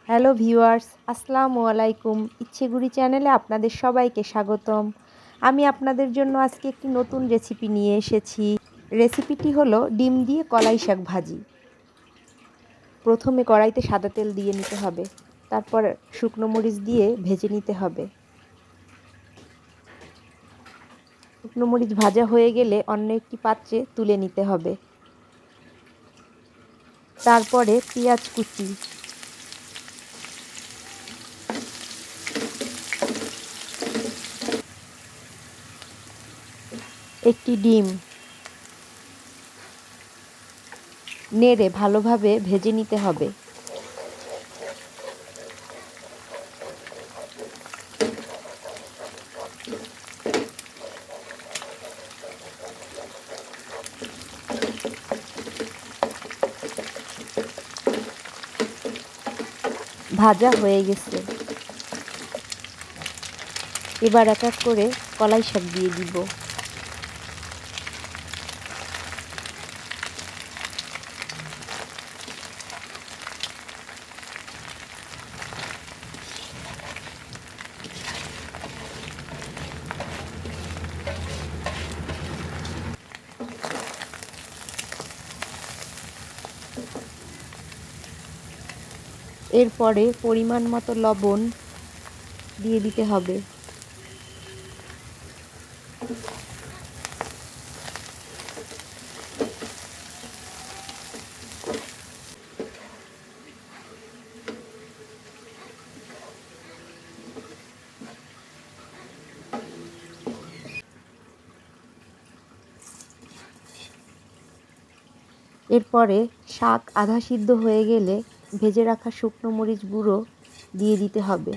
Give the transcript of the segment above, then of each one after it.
Hello viewers, আসসালামু আলাইকুম। ইচ্ছেগুড়ি চ্যানেলে আপনাদের সবাইকে স্বাগতম। আমি আপনাদের জন্য আজকে একটি নতুন রেসিপি নিয়ে এসেছি। রেসিপিটি হলো ডিম দিয়ে কলাই শাক ভাজি। প্রথমে কড়াইতে সাদা তেল দিয়ে নিতে হবে, তারপর শুকনো মরিচ দিয়ে ভেজে নিতে হবে। শুকনো মরিচ ভাজা হয়ে গেলে অন্য একটি পাত্রে তুলে নিতে হবে। তারপরে পেঁয়াজ কুচি, একটি ডিম নেড়ে ভালোভাবে ভেজে নিতে হবে। ভাজা হয়ে গেছে, এবার এক এক করে কলাই শাক দিয়ে দিব। এরপরে পরিমাণ মতো লবণ দিয়ে দিতে হবে। এরপরে শাক আধা সিদ্ধ হয়ে গেলে ভেজে রাখা শুকনো মরিচ গুঁড়ো দিয়ে দিতে হবে।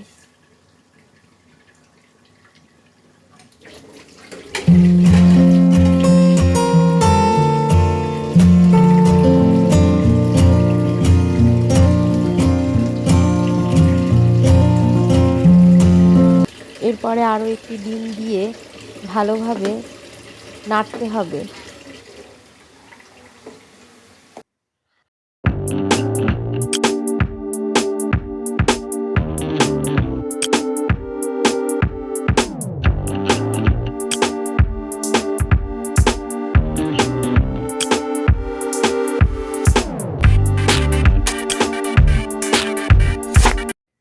এরপরে আরও একটি ডিম দিয়ে ভালোভাবে নাড়তে হবে।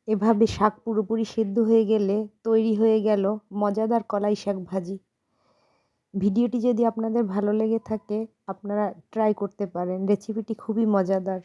এভাবে শাক পুরোপুরি সেদ্ধ হয়ে গেলে তৈরি হয়ে গেল মজাদার কলাই শাক ভাজি। ভিডিওটি যদি আপনাদের ভালো লেগে থাকে আপনারা ট্রাই করতে পারেন, রেসিপিটি খুবই মজাদার।